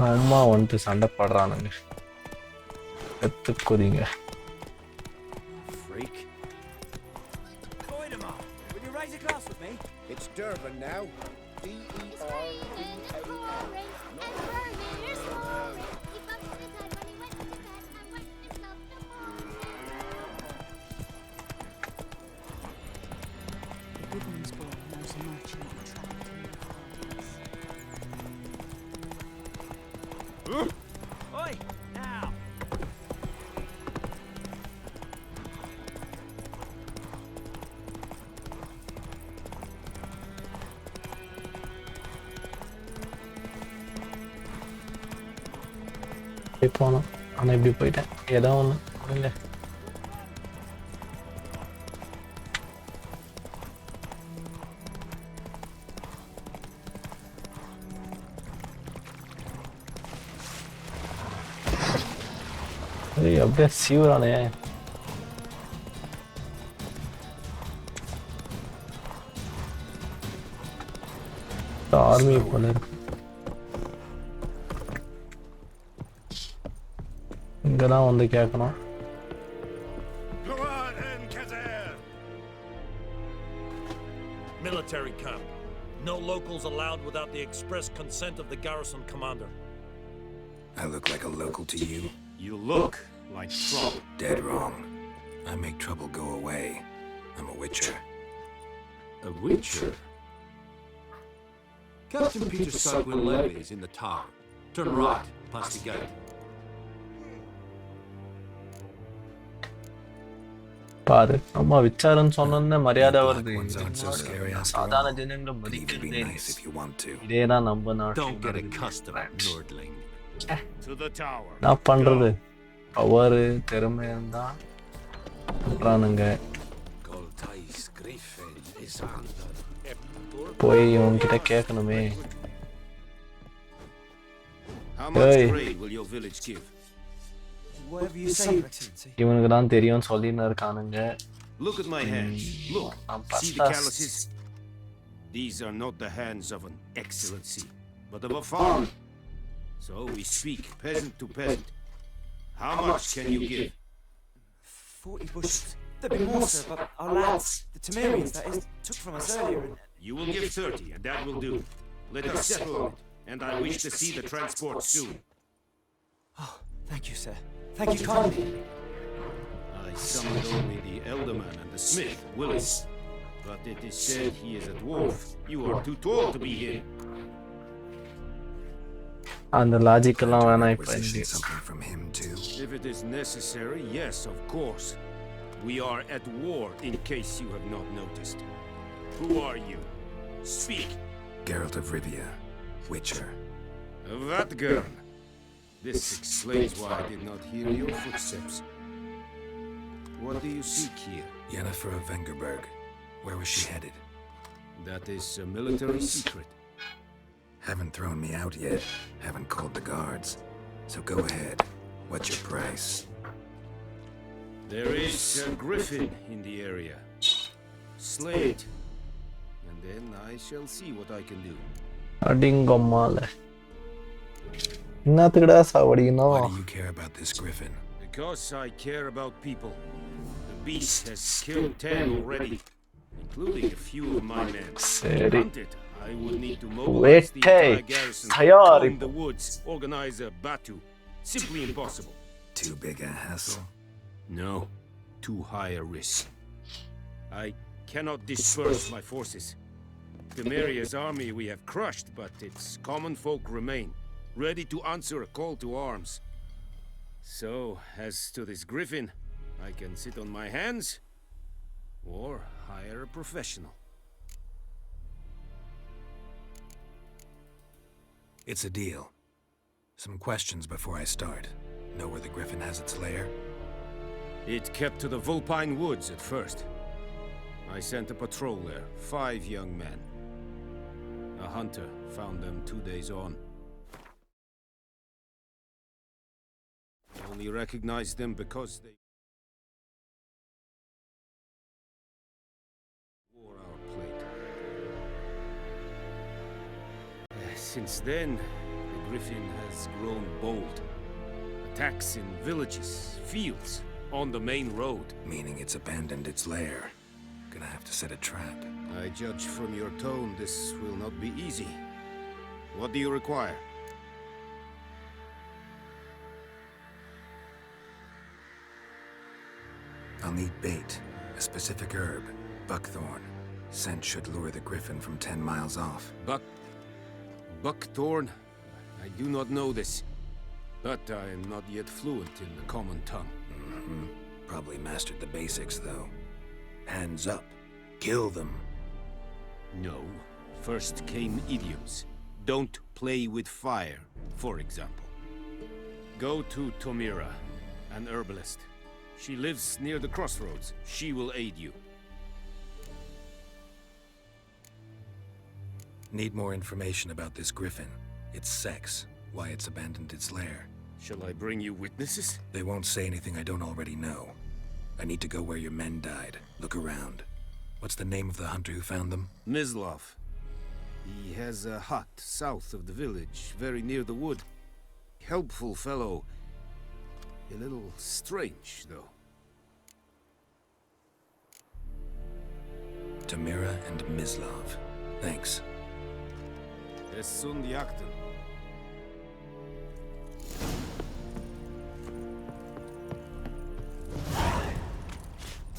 அம்மா வந்துட்டு சண்டை படுறானுங்க. எத்துக்குதிங்க. Freak. Will you raise a glass with me? It's Durban now. D-E-R-B-A-N. Oi! Now! போனோம். ஆனால் இப்படி போயிட்டேன். ஏதோ ஒன்று இல்லை. ஏய், அப்படியே சீவரானே. ஆர்மி போல இருக்கு. இங்கதான் வந்து கேட்கணும். Military camp. No locals allowed without the express consent of the garrison commander. I look like a local to you? You look like trouble. Dead wrong. I make trouble go away. I'm a witcher. A witcher? Captain Peter Sugwin Levy is in the tower. Turn right, past the gate. பாரு அம்மா விச்சாரன்னு சொன்னோன்னே மரியாதை You வருது black ones aren't so scary after சாதாரண all. ஜனங்களை Can even be மதிக்கிறதே nice if you want to. இதேதான் நம்ம Don't get நாட்டில் accustomed, nerdling. To the tower. என்ன பண்றது பவர் திறமை இருந்தா பண்றானுங்க Goltais Griffin is under. போய் இவன்கிட்ட கேட்கணுமே How much Hey. grain will your village give? Whatever you say, Your Excellency. இவனுக்கு தான் தெரியும் சொல்லின்னு இருக்கானுங்க Look at my hands. Look. I'm See the past- calluses? These are not the hands of an excellency, but of a farmer. So we speak peasant to peasant. How much can you give? 40 bushels. There'd be more, sir, but our lads, the Temerians, that is, took from us earlier and... You will give 30, and that will do. Let us settle on it, and I wish to see the transport soon. Oh, thank you, sir. Thank you kindly. I summoned only the elderman and the smith, Willis. But it is said he is a dwarf. You are too tall to be here. அந்த logic எல்லாம் வேணாம் இப்ப Requisition something from him too. If it is necessary, yes, of course. We are at war, in case you have not noticed. Who are you? Speak. Geralt of Rivia, Witcher. Vatgern. This explains why I did not hear your footsteps. What do you seek here? Yennefer of Vengerberg. Where was she headed? That is a military secret. Haven't thrown me out yet. Haven't called the guards. So go ahead. What's your price? There is a griffin in the area. Slay it. And then I shall see what I can do. அடிங்கம்மால என்னத்துக்குடா சாவடிக்கணும் Why do you care about this griffin? Because I care about people. The beast has killed 10 already, including a few of my men. To சரி hunt it, I would need to mobilize the வேட்டை entire garrison, தயார் comb the woods, organize a batu. Simply impossible. Too big a hassle? No, too high a risk. I cannot disperse my forces. Temeria's army we have crushed, but its common folk remain, ready to answer a call to arms. So, as to this griffin, I can sit on my hands, or hire a professional. It's a deal. Some questions before I start. Know where the griffin has its lair? It kept to the Vulpine Woods at first. I sent a patrol there, 5 young men. A hunter found them 2 days on. I only recognized them because they wore our plate. Since then, the griffin has grown bold. Attacks in villages, fields, on the main road. Meaning it's abandoned its lair. Gonna have to set a trap. I judge from your tone this will not be easy. What do you require? I'll need bait, a specific herb, buckthorn. Scent should lure the griffin from 10 miles off. Buckthorn? I do not know this. But I am not yet fluent in the common tongue. Probably mastered the basics, though. Hands up. Kill them. No. First came idioms. Don't play with fire, for example. Go to Tomira, an herbalist. She lives near the crossroads. She will aid you. Need more information about this griffin. Its sex, why it's abandoned its lair. Shall I bring you witnesses? They won't say anything I don't already know. I need to go where your men died. Look around. What's the name of the hunter who found them? Mislav. He has a hut south of the village, very near the wood. Helpful fellow. A little strange, though. Tamira and Mislav. Thanks. Es sunt jakten.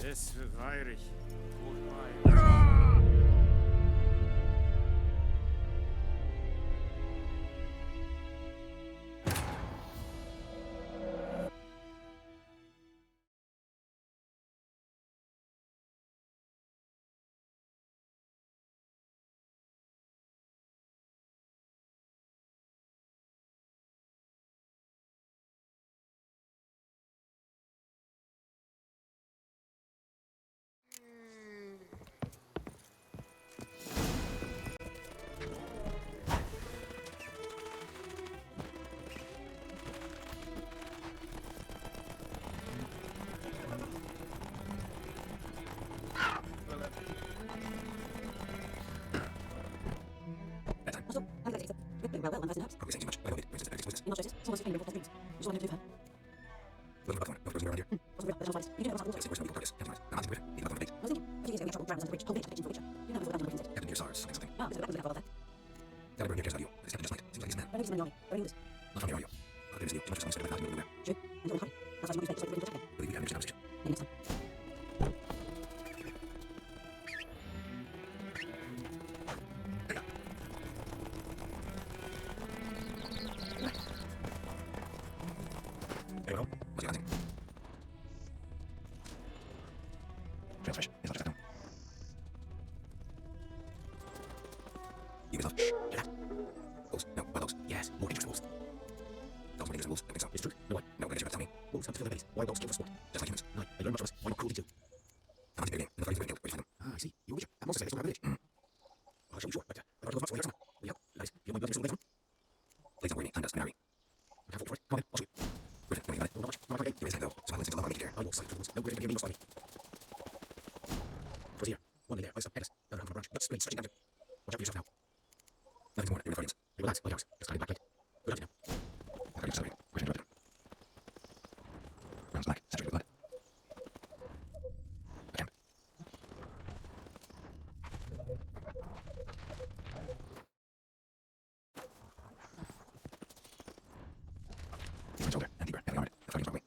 Es verweirig. Probably saying too much. But I know it brings us to explicit. Looking for the phone. No person around here. Yes, the person will practice. Can't I'm not Griffin. He's not going to date. Captain Dear SARS, something. Gotta burn your cares out of you. This captain just might. Seems like he's a man. Not from here, are you? I'll give this to you. Too much for someone to spend 5,000 nowhere. Believe we have an interesting conversation. There we go. What's the other thing? Trail's fresh. It's not just that. You yourself. Yeah. Wolves. No, what wolves? Yes, more interesting wolves. Dogs more dangerous than wolves. I think so. It's true. No way. No, I guess you're about to tell me. Wolves help to fill their bellies. Why dogs kill for sport? Just like humans. No, they learn much from us. Why not cruelty too? I'm on the game. And the fighting's going to where do you find them? Ah, I see. You're a witcher. I'm also saying they stole my village. I'll show you sure. But I brought those rocks where they got from. Will you help? Nice. You want my blood to blades on? Blades on where time dust and Harry. I'm half for it. Come on, I'll show you. Griffin, no, you got it. Not much. Not much. There is time though. So I listen to the love I need to care. I will fight for the wolves. No Griffin can give me no slimy. First here. One in there. Ice up. Pegas. Down from a branch. But straight stretching down. Watch out for yourself now. Nothing more. You're the guardians. Relax. Light house. Just starting back light. Good after now. I'll get you accelerate. Griffin interrupted. Brown's black. Saturated blood. Attempt. It's older and deeper. Heavily armored. The fighting's probably.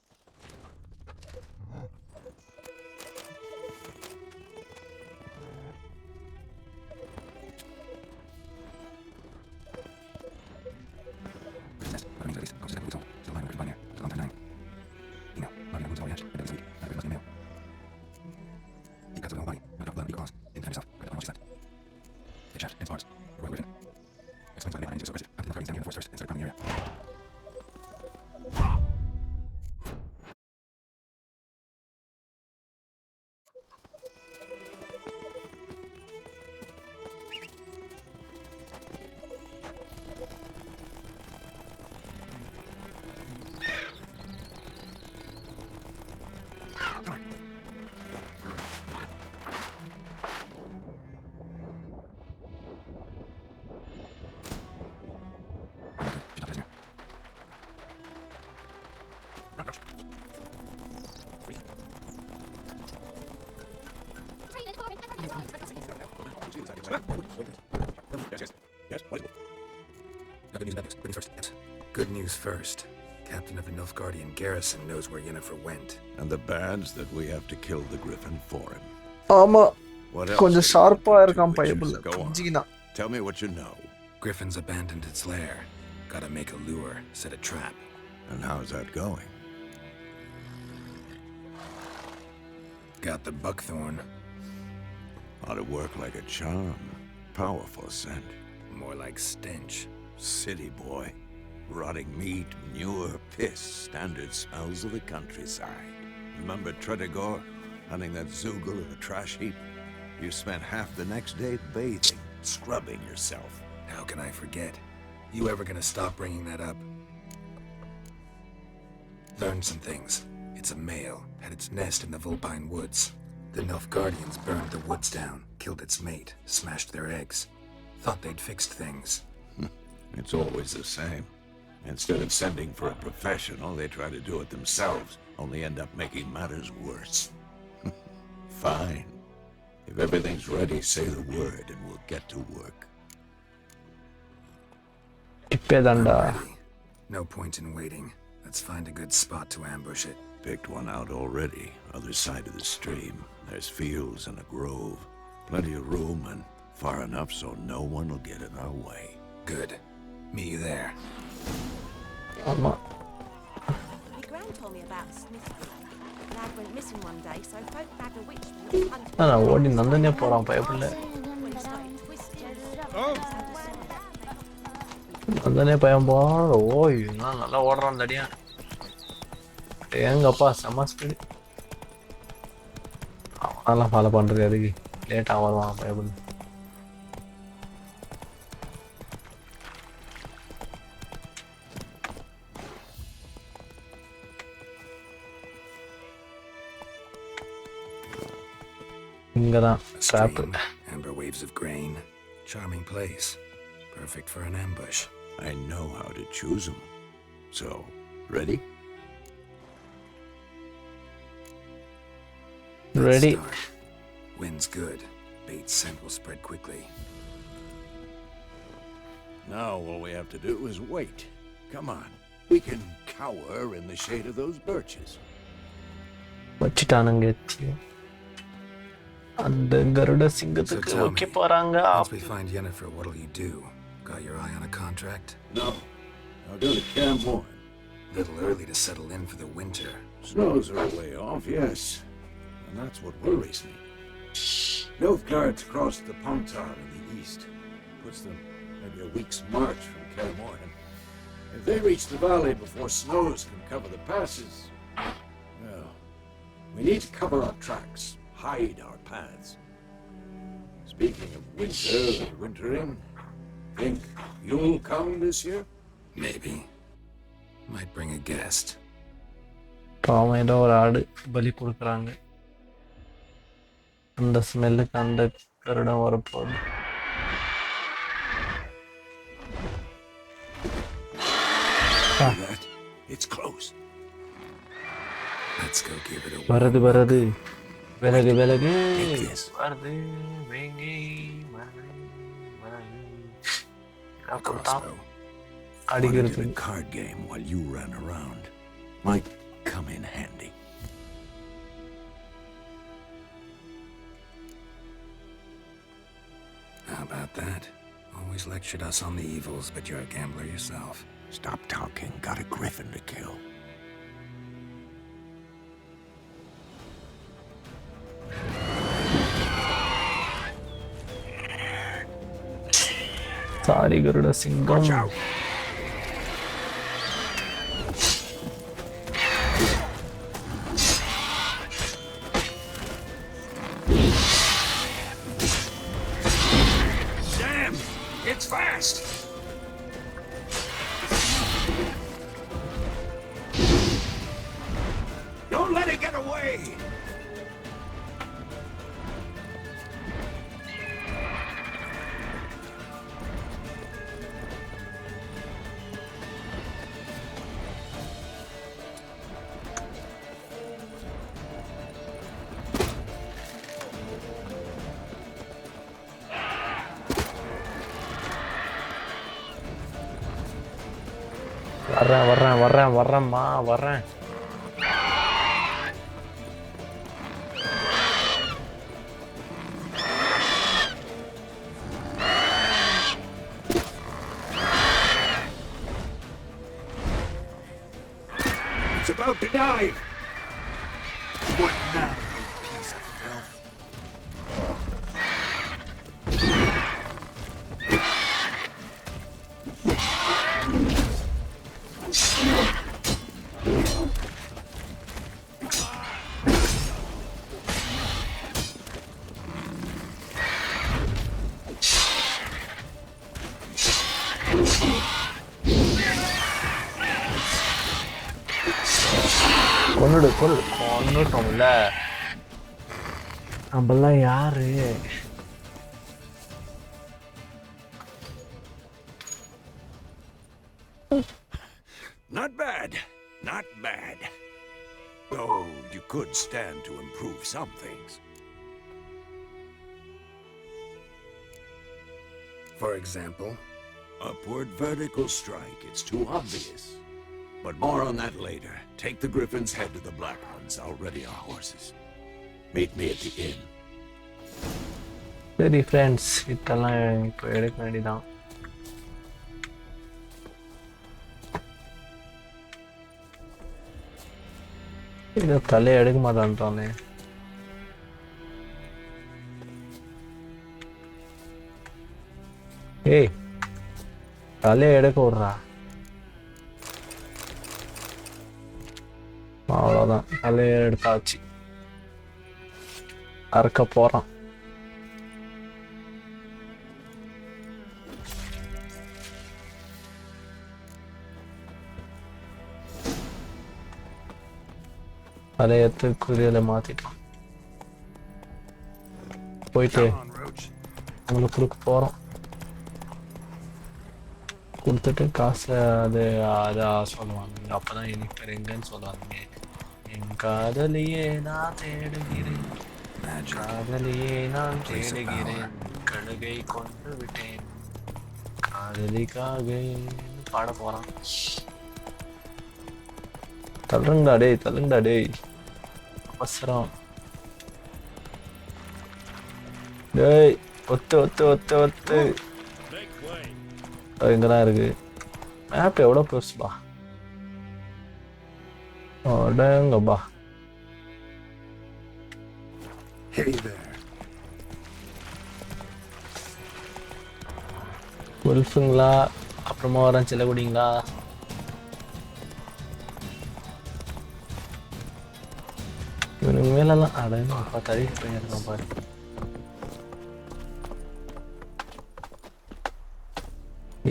Nest. What it means at least. Close to 7 weeks old. Still lying with Griffin here. Still long time dying. You know, loving that wound's already hatched. And it's weak. That Griffin must be male. He cuts a little body. Not enough blood to claws. Didn't find himself. Griffin almost slept. The chest and spars. The royal Griffin. Explains why the man is so aggressive. After the fighting down here in the forest first and started pounding the area. Good news, bad news. Good news first. Yes. Good news first. Captain of the Nilfgaardian garrison knows where Yennefer went. And the bad's that we have to kill the Griffin for him. ஆமா What else? கொஞ்சம் have you ஷார்ப்பா learned, இருக்கான் two witches? பைபிள்ல Go on. புரிஞ்சிக்கினா Tell me what you know. Griffin's abandoned its lair. Gotta make a lure, set a trap. And how's that going? Got the buckthorn. Ought to work like a charm. Powerful scent. More like stench. City boy. Rotting meat, manure, piss, standard smells of the countryside. Remember Tredegor? Hunting that Zoogle in the trash heap? You spent half the next day bathing, scrubbing yourself. How can I forget? You ever gonna stop bringing that up? Learned some things. It's a male, had its nest in the Vulpine Woods. The Nilfgaardians burned the woods down, killed its mate, smashed their eggs. Thought they'd fixed things. It's always the same. Instead of sending for a professional, they try to do it themselves, only end up making matters worse. Fine. If everything's ready, say the word and we'll get to work. ఇప్పేదండా Ready. No point in waiting. Let's find a good spot to ambush it. Picked one out already, other side of the stream. There's fields and a grove. Plenty of room and far enough so no one will get in our way. Good. Meet you there. ஆமா My gran told me about a smith. Lad went missing one day, so folk bagged a witch hunting. நான் ஓடி நந்தனே போறான் பைபிள்ல When he started twisting, நந்தனே பயம் போற ஓய் நான் நல்லா ஓடுறான் தடியா எங்கப்பா செம்ம ஸ்பீடு அவனெல்லாம் ஃபாலோ பண்றது எதுக்கு லேட்டாக வருவான் பைபிள் இங்கதான் Stream, amber waves of grain. Charming place. Perfect for an ambush. I know how to choose them. So, ready? Ready. Start. Wind's good. Bait scent will spread quickly. Now all we have to do is wait. Come on. We can cower in the shade of those birches. வச்சிட்டானுங்க எத்தி. அந்த கருட சிங்கத்துக்கு வைக்க போறாங்க. Once we find Yennefer, what'll you do? Got your eye on a contract? No. I'll go to Camp Horn. Little early to settle in for the winter. Snows are a way off, yes. And that's what worries me. Nilfgaard's crossed the Pontar in the east. Puts them maybe a week's march from Kalimorhen. If they reach the valley before snows can cover the passes, well, we need to cover our tracks, hide our paths. Speaking of winter and wintering, think you'll come this year? Maybe. Might bring a guest. பாவம் ஏதோ ஒரு ஆடு பலி கொடுக்குறாங்க. அந்த ஸ்மெல்லுக்கு அந்த கருடம் வரப்போகுது. It's close. Let's go give it a வருது விலகு விலகு வருது வேங்கி அடிக்கிறது. Card game while you run around might come in handy. How about that? Always lectured us on the evils, but you're a gambler yourself. Stop talking. Got a griffin to kill. Sorry, Garuda Singam. Watch out. Damn! It's fast! Don't let it get away! வர்றேன். It's about to dive! What now, you piece of filth? கொன்னுட்டோம்ல. நம்மளாம் யாரு? Not bad. Not bad. Though you could stand to improve some things. For example? Upward vertical strike. It's too obvious. But more on that later. Take the Griffin's head to the Black Ones. I'll ready our horses. Meet me at the inn. சரி friends, இதெல்லாம் இப்போ எடுக்க வேண்டியதான். இதை தலையை எடுக்க மாட்டான்றானே. ஏய், தலையை எடுக்க விட்றா. அவ்வளோதான், தலையை எடுத்தாச்சு. அறுக்க போகிறான். தலையை எடுத்து குதிரையில் மாற்றிட்டான். போயிட்டு உங்களுக்கு கொடுக்க போகிறோம். கொடுத்துட்டு காசை அது அதை சொல்லுவாங்க. அப்போ தான் Yennefer எங்கன்னு சொல்லுவாங்க. என் காதலியே நான் தேடுகிறேன், காதலியே நான் தேடுகிறேன், கழுகை கொண்டு விட்டேன் காதலிக்காக பாட போறான். தள்ளுங்கடா டேய் அவசரம். டேய் ஒத்து எங்கதான் இருக்கு மேப்? எவ்வளோ பெருசுபா, அடங்கப்பா. Hey there. உல்ஃபுங்களா? அப்புறமா வரேன் செல்லகுடிங்களா? இவனுக்கு மேலெல்லாம் அடங்கப்பா தள்ளிட்டு போயிருக்கான் பாரு.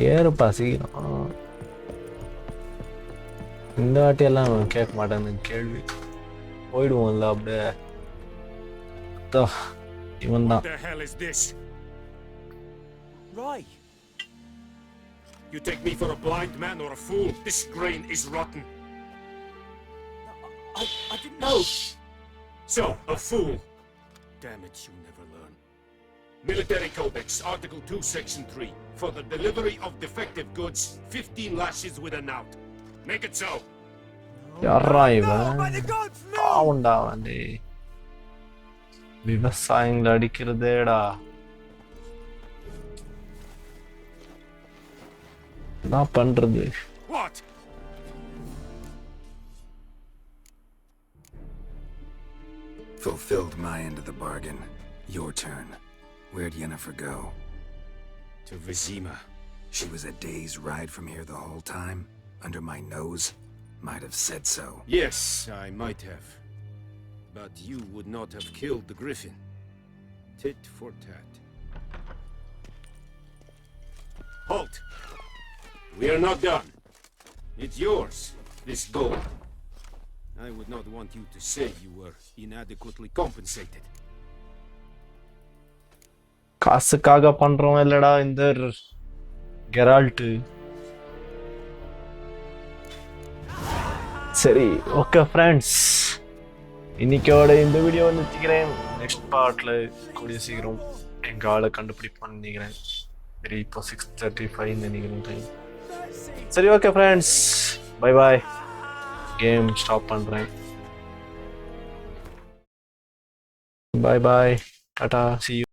ஏறுப்பா சீக்கிரம். இந்த வாட்டியெல்லாம் கேட்க மாட்டேன்னு கேள்வி போயிடுவோம்ல அப்படியே. இவன் தான். What the hell is this? Roy! You take me for a blind man or a fool? This grain is rotten. I didn't know. So, a fool. Damn it, you never learn. Military Codex, Article 2, Section 3. For the delivery of defective goods, 15 lashes with a knout. Make it so. யாரா இவன்? பாவண்டா வந்து விவசாயங்களை அடிக்கிறதேடா. என்ன பண்றது? What? Fulfilled my end of the bargain. Your turn. Where'd Yennefer go? To Vizima. She was a day's ride from here the whole time? Under my nose? Might have said so. Yes, I might have. But you would not have killed the griffin. Tit for tat. Halt! We are not done. It's yours, this gold. I would not want you to say you were inadequately compensated. காசுக்காக பண்றோம் இல்லடா இந்த Geralt. சரி okay friends, இன்னைக்கோட இந்த video நிறுத்திக்கிறேன். Next பார்ட்ல கூடிய சீக்கிரம் எங்க ஆளை கண்டுபிடிப்பான்னு நினைக்கிறேன். சரி இப்போ 6:35 நினைக்கிறேன் டைம். சரி okay friends, bye bye. Game stop பண்றேன். பாய் பாய், டாடா, see you.